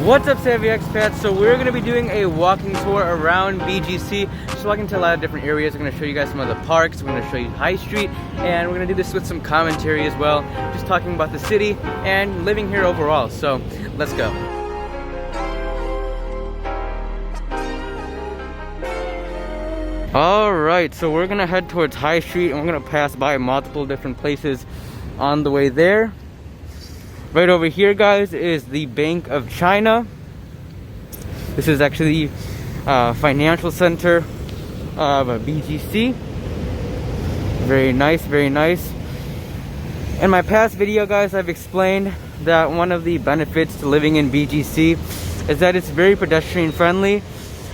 What's up, Savvy Expats? So we're going to be doing a walking tour around BGC, just walking to a lot of different areas. I'm going to show you guys some of the parks, we're going to show you High Street, and we're going to do this with some commentary as well, just talking about the city and living here overall. So let's go. Alright, so we're going to head towards High Street, and we're going to pass by multiple different places on the way there. Right over here, guys, is the Bank of China. This is actually the financial center of BGC. Very nice, very nice. In my past video, guys, I've explained that one of the benefits to living in BGC is that it's very pedestrian friendly.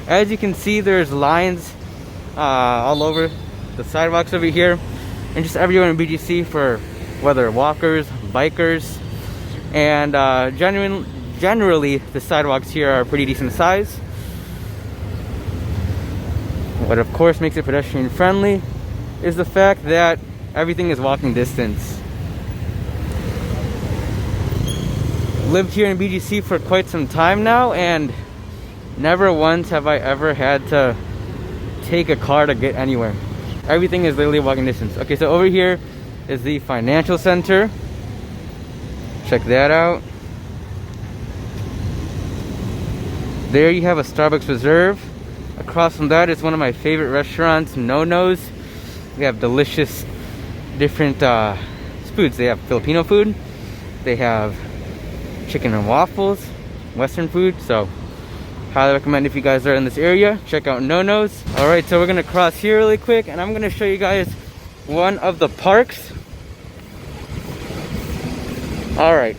As you can see, there's lines all over the sidewalks over here and just everywhere in BGC for whether walkers, bikers, and generally the sidewalks here are pretty decent size. What of course makes it pedestrian friendly is the fact that everything is walking distance. Lived here in BGC for quite some time now, and never once have I ever had to take a car to get anywhere. Everything is literally walking distance. Okay, so over here is the financial center. Check that out. There you have a Starbucks Reserve. Across from that is one of my favorite restaurants, No-No's. They have delicious different foods. They have Filipino food. They have chicken and waffles, Western food. So highly recommend if you guys are in this area, check out No-No's. Alright, so we're gonna cross here really quick, and I'm gonna show you guys one of the parks. Alright.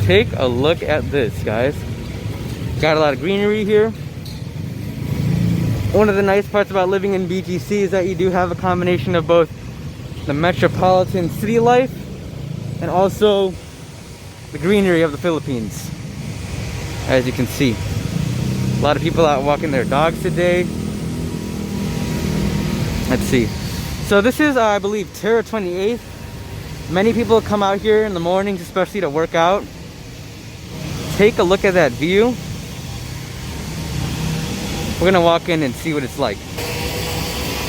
Take a look at this, guys. Got a lot of greenery here. One of the nice parts about living in BGC is that you do have a combination of both the metropolitan city life and also the greenery of the Philippines. As you can see, a lot of people out walking their dogs today. Let's see. So this is, I believe, Terra 28th. Many people come out here in the mornings, especially to work out. Take a look at that view. We're gonna walk in and see what it's like.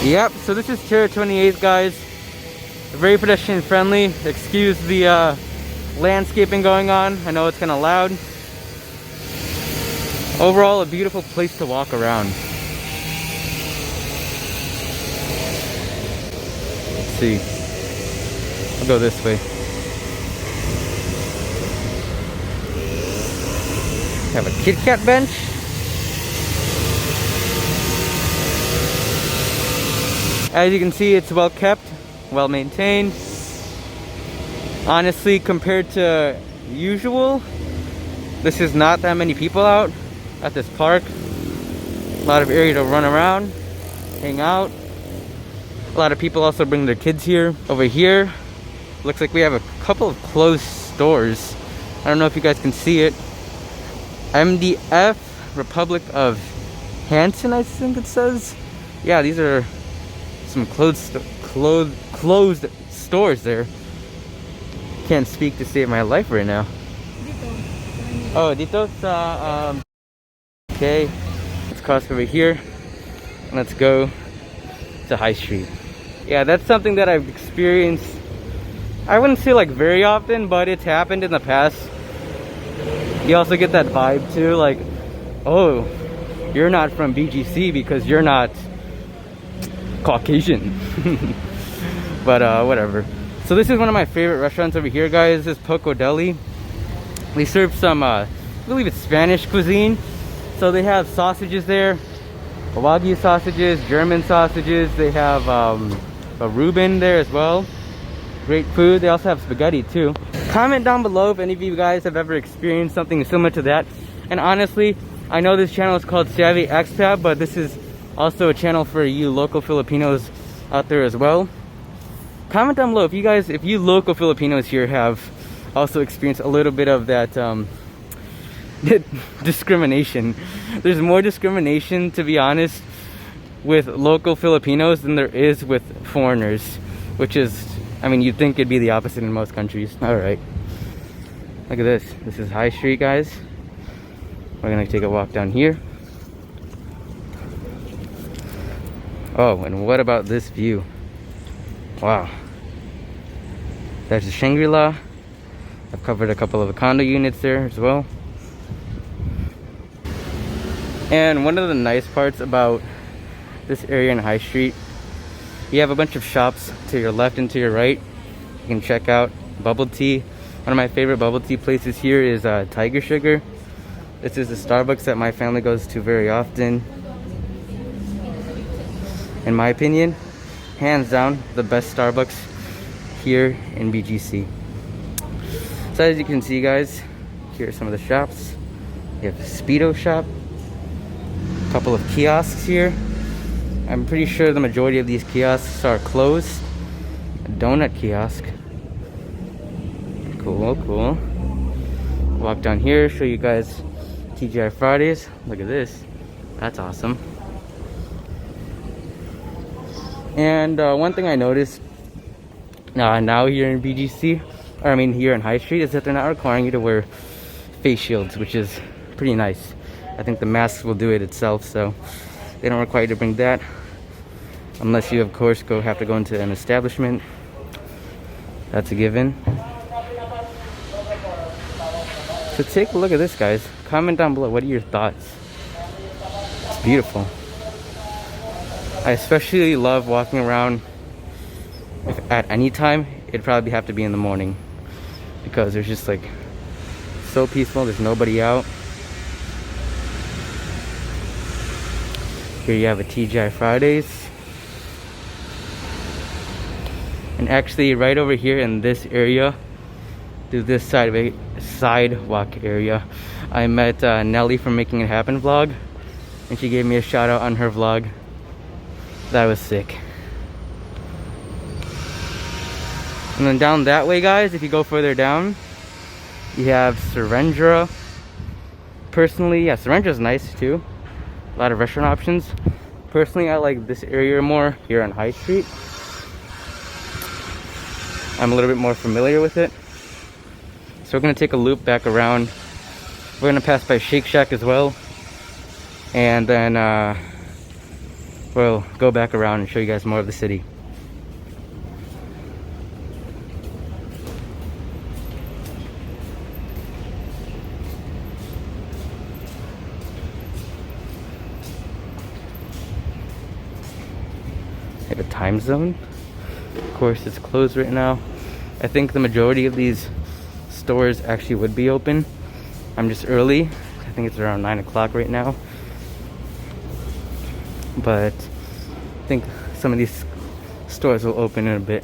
Yep, so this is Terra 28th, guys. Very pedestrian friendly. Excuse the landscaping going on. I know it's kind of loud. Overall, a beautiful place to walk around. See, I'll go this way. Have a Kit Kat bench. As you can see, it's well kept, well maintained. Honestly, compared to usual, this is not that many people out at this park. A lot of area to run around, hang out. A lot of people also bring their kids here. Over here, looks like we have a couple of closed stores. I don't know if you guys can see it. MDF, Republic of Hanson, I think it says. Yeah, these are some closed stores there. Can't speak to save my life right now. Oh, dito sa okay, let's cross over here. Let's go to High Street. Yeah, that's something that I've experienced, I wouldn't say like very often, but it's happened in the past. You also get that vibe too, like, oh, you're not from BGC because you're not Caucasian. But whatever. So this is one of my favorite restaurants over here, guys. This is Poco Deli. They serve some I believe it's Spanish cuisine. So they have sausages there, Wagyu sausages, German sausages. They have a Reuben there as well. Great food. They also have spaghetti too. Comment down below if any of you guys have ever experienced something similar to that. And honestly, I know this channel is called Savvy Expat, but this is also a channel for you local Filipinos out there as well. Comment down below if you local Filipinos here have also experienced a little bit of that discrimination. There's more discrimination, to be honest, with local Filipinos than there is with foreigners. which is, I mean, you'd think it'd be the opposite in most countries. All right, look at this. This is High Street, guys. We're gonna take a walk down here. Oh, and what about this view? Wow. There's the Shangri-La. I've covered a couple of condo units there as well. And one of the nice parts about this area in High Street, you have a bunch of shops to your left and to your right. You can check out bubble tea. One of my favorite bubble tea places here is Tiger Sugar. This is the Starbucks that my family goes to very often. In my opinion, hands down, the best Starbucks here in BGC. So as you can see, guys, here are some of the shops. You have a Speedo shop, a couple of kiosks here. I'm pretty sure the majority of these kiosks are closed. A donut kiosk. Cool, cool. Walk down here, show you guys TGI Fridays. Look at this. That's awesome. And one thing I noticed now here in BGC, or I mean here in High Street, is that they're not requiring you to wear face shields, which is pretty nice. I think the masks will do it itself, so they don't require you to bring that, unless you, of course, have to go into an establishment. That's a given. So take a look at this, guys. Comment down below. What are your thoughts? It's beautiful. I especially love walking around. If at any time, it'd probably have to be in the morning, because there's just like so peaceful. There's nobody out. Here you have a TGI Fridays. And actually right over here in this area, through this sidewalk area, I met Nelly from Making It Happen vlog, and she gave me a shout out on her vlog. That was sick. And then down that way, guys, if you go further down, you have Serendra. Personally, yeah, Serendra's nice too. A lot of restaurant options. Personally, I like this area more here on High Street. I'm a little bit more familiar with it. So we're gonna take a loop back around. We're gonna pass by Shake Shack as well. And then we'll go back around and show you guys more of the city. Have a time zone. Of course, it's closed right now. I think the majority of these stores actually would be open. I'm just early. I think it's around 9 o'clock right now. But I think some of these stores will open in a bit.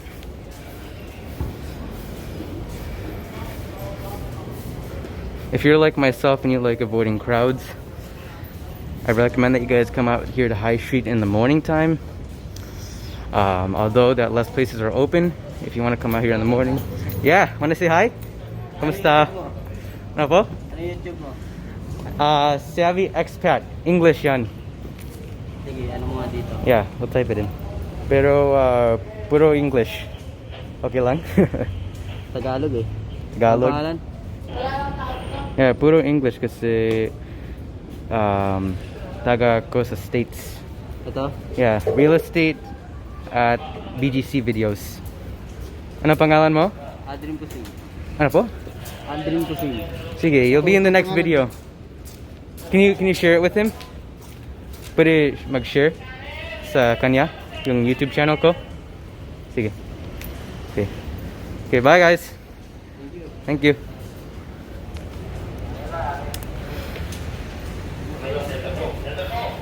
If you're like myself and you like avoiding crowds, I recommend that you guys come out here to High Street in the morning time. Although that less places are open, if you want to come out here in the morning. Yeah, want to say hi? Kamusta? Ano po? Ano YouTube mo? Savvy Expat. English yan. Sige, ano mo nga dito? Yeah, we'll type it in. Pero, puro English. Okay lang? Tagalog eh. Tagalog? Ang pangalan? Yeah, puro English kasi taga ko sa States. Ito? Yeah, real estate at BGC videos. Ano pangalan mo? Adrim Kusing. Ano po? Adrim Kusing. Sige, you'll be in the next video. Can you share it with him? Pwede mag-share sa kanya yung YouTube channel ko. Sige. Okay. Okay, bye guys. Thank you.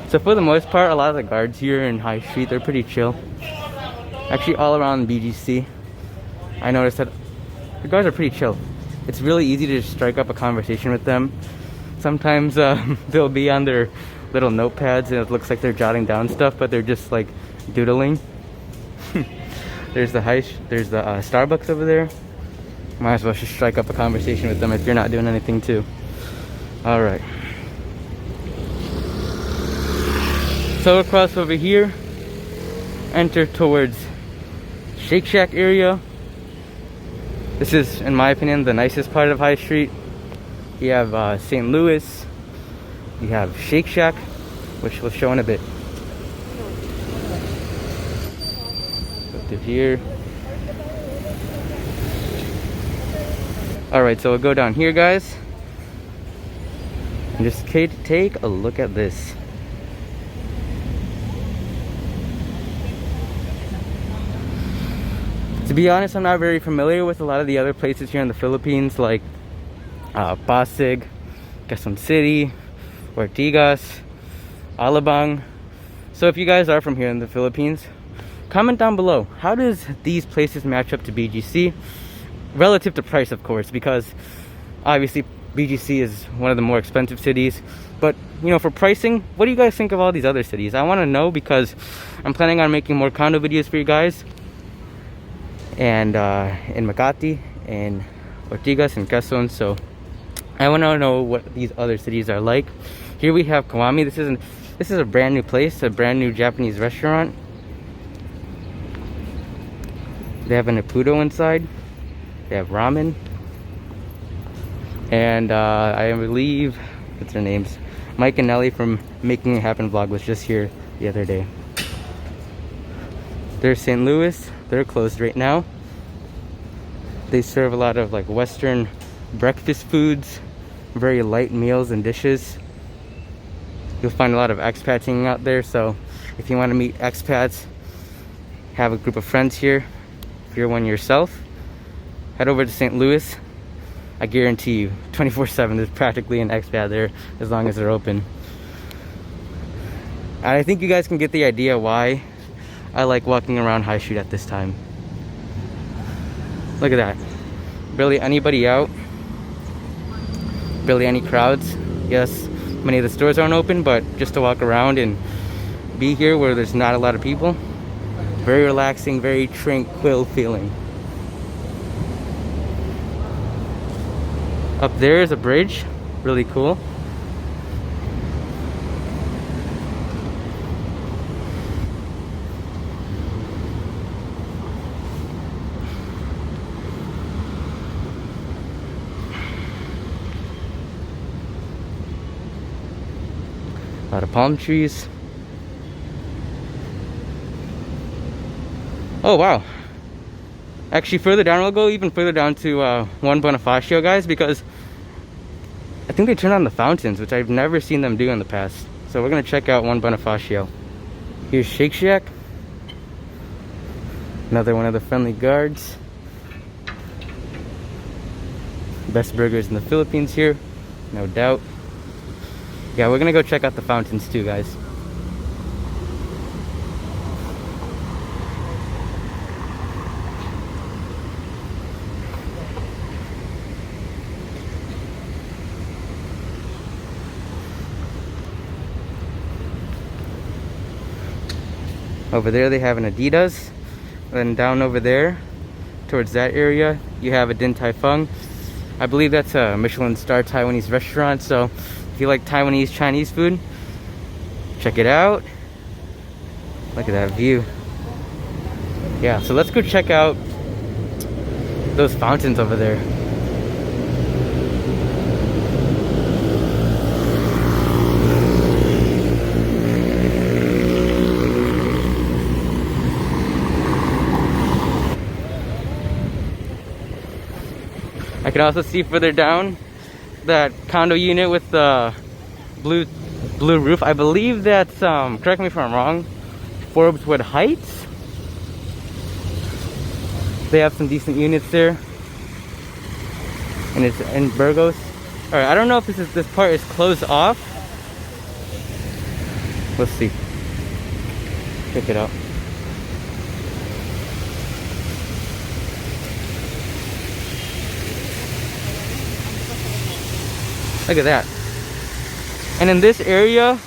So for the most part, a lot of the guards here in High Street, they're pretty chill. Actually, all around BGC, I noticed that the guards are pretty chill. It's really easy to just strike up a conversation with them. Sometimes they'll be on their little notepads and it looks like they're jotting down stuff, but they're just like doodling. There's the Starbucks over there. Might as well just strike up a conversation with them if you're not doing anything too. All right. So across over here, enter towards Shake Shack area. This is, in my opinion, the nicest part of High Street. You have St. Louis. You have Shake Shack, which we'll show in a bit. Go through here. Alright, so we'll go down here, guys. And just take a look at this. To be honest, I'm not very familiar with a lot of the other places here in the Philippines, like Pasig, Quezon City, Ortigas, Alabang. So if you guys are from here in the Philippines, comment down below. How does these places match up to BGC? Relative to price, of course, because obviously BGC is one of the more expensive cities. But, you know, for pricing, what do you guys think of all these other cities? I want to know, because I'm planning on making more condo videos for you guys. And in Makati, and Ortigas, and Quezon. So I want to know what these other cities are like. Here we have Kiwami. This is a brand new place, a brand new Japanese restaurant. They have an Ippudo inside. They have ramen. And I believe, what's their names? Mike and Nelly from Making It Happen vlog was just here the other day. There's St. Louis. They're closed right now. They serve a lot of like Western breakfast foods, very light meals and dishes. You'll find a lot of expats hanging out there, so if you want to meet expats, have a group of friends here, if you're one yourself, head over to St. Louis. I guarantee you 24/7 there's practically an expat there, as long as they're open. And I think you guys can get the idea why I like walking around High Street at this time. Look at that. Barely anybody out. Barely any crowds. Yes, many of the stores aren't open, but just to walk around and be here where there's not a lot of people. Very relaxing, very tranquil feeling. Up there is a bridge. Really cool. A lot of palm trees. Oh wow. Actually, further down, we'll go even further down to One Bonifacio, guys, because I think they turned on the fountains, which I've never seen them do in the past. So we're gonna check out One Bonifacio. Here's Shake Shack. Another one of the friendly guards. Best burgers in the Philippines here, no doubt. Yeah, we're gonna go check out the fountains too, guys. Over there they have an Adidas. Then down over there, towards that area, you have a Din Tai Fung. I believe that's a Michelin star Taiwanese restaurant, so if you like Taiwanese Chinese food, check it out. Look at that view. Yeah, so let's go check out those fountains over there. I can also see further down that condo unit with the blue roof. I believe that's, correct me if I'm wrong, Forbeswood Heights. They have some decent units there. And it's in Burgos. Alright, I don't know if this part is closed off. Let's see. Check it out. Look at that. And in this area,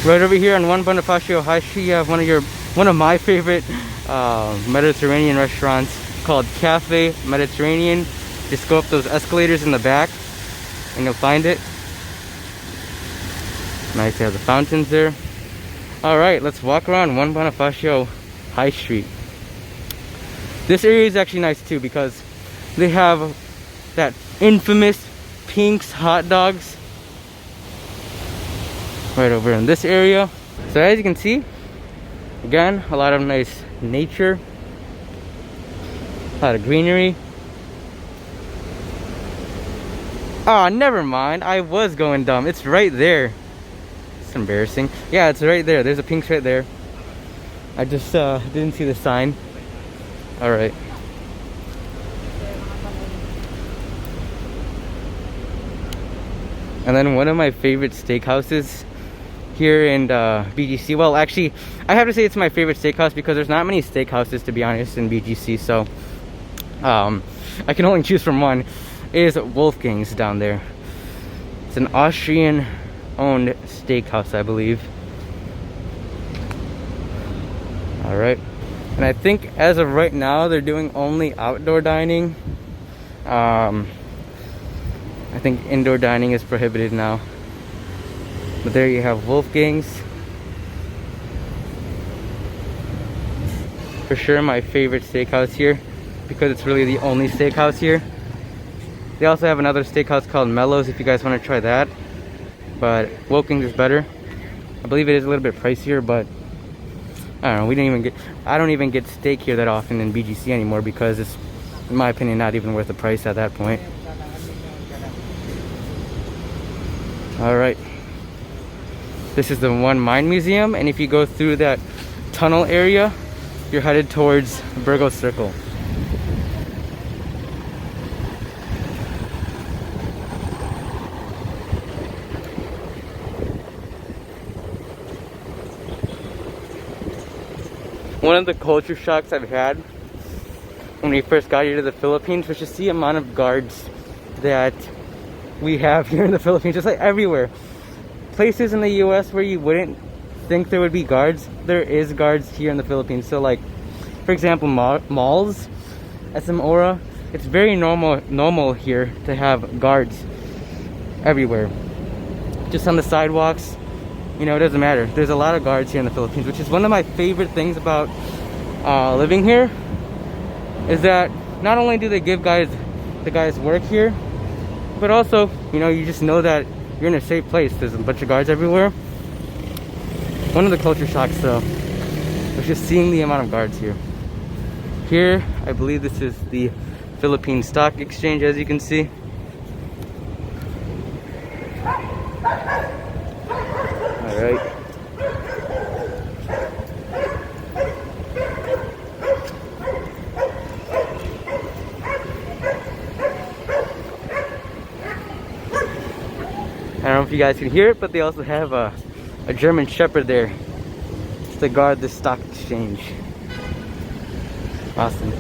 right over here on One Bonifacio High Street, you have one of my favorite Mediterranean restaurants called Cafe Mediterranean. Just go up those escalators in the back and you'll find it. Nice, they have the fountains there. Alright, let's walk around One Bonifacio High Street. This area is actually nice too because they have that infamous Pink's hot dogs right over in this area. So as you can see, again, a lot of nice nature, a lot of greenery. Oh, never mind. I was going dumb. It's right there. It's embarrassing. Yeah, it's right there. There's a Pink's right there. I just didn't see the sign. All right. And then one of my favorite steakhouses here in BGC. Well, actually, I have to say it's my favorite steakhouse because there's not many steakhouses, to be honest, in BGC. So I can only choose from one. Is Wolfgang's down there. It's an Austrian-owned steakhouse, I believe. All right. And I think as of right now, they're doing only outdoor dining. I think indoor dining is prohibited now. But there you have Wolfgang's. For sure my favorite steakhouse here because it's really the only steakhouse here. They also have another steakhouse called Mellows if you guys want to try that. But Wolfgang's is better. I believe it is a little bit pricier, but I don't know. I don't even get steak here that often in BGC anymore because it's, in my opinion, not even worth the price at that point. Alright. This is the One Mine Museum, and if you go through that tunnel area, you're headed towards Burgos Circle. One of the culture shocks I've had when we first got here to the Philippines was just the amount of guards that we have here in the Philippines, just like everywhere. Places in the US where you wouldn't think there would be guards, there is guards here in the Philippines. So like, for example, malls, SM Aura, it's very normal here to have guards everywhere. Just on the sidewalks, you know, it doesn't matter. There's a lot of guards here in the Philippines, which is one of my favorite things about living here, is that not only do they give the guys work here, but also, you know, you just know that you're in a safe place. There's a bunch of guards everywhere. One of the culture shocks though was just seeing the amount of guards here. Here, I believe this is the Philippine Stock Exchange, as you can see. Alright. I don't know if you guys can hear it, but they also have a German Shepherd there to guard the stock exchange. Awesome.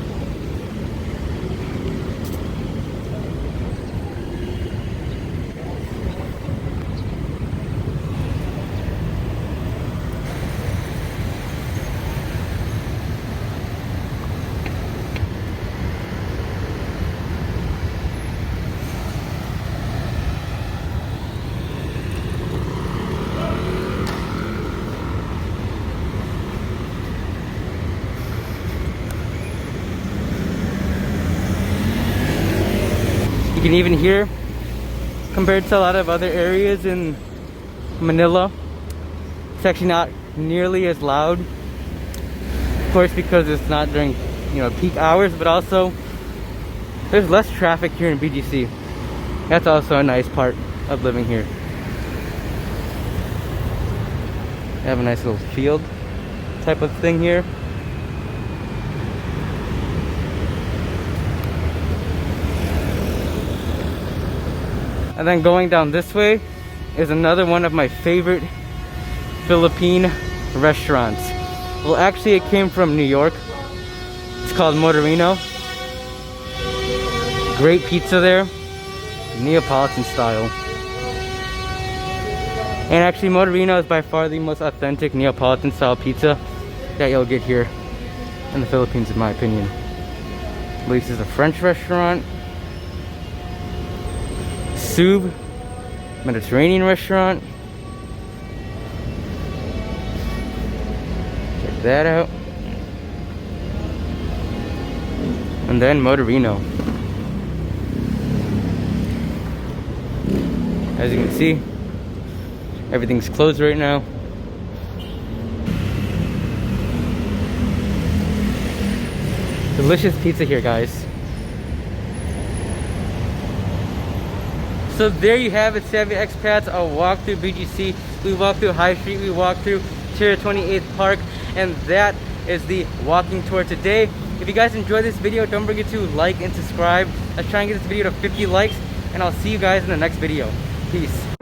You can even hear, compared to a lot of other areas in Manila, it's actually not nearly as loud. Of course, because it's not during, you know, peak hours, but also there's less traffic here in BGC. That's also a nice part of living here. They have a nice little field type of thing here. And then going down this way is another one of my favorite Philippine restaurants. Well, actually it came from New York. It's called Motorino. Great pizza there, Neapolitan style. And actually Motorino is by far the most authentic Neapolitan style pizza that you'll get here in the Philippines, in my opinion. At least it's a French restaurant. Sub Mediterranean restaurant. Check that out. And then Motorino. As you can see, everything's closed right now. Delicious pizza here, guys. So there you have it, Savvy Expats. I'll walk through BGC. We walked through High Street. We walked through Tier 28th Park. And that is the walking tour today. If you guys enjoyed this video, don't forget to like and subscribe. Let's try and get this video to 50 likes. And I'll see you guys in the next video. Peace.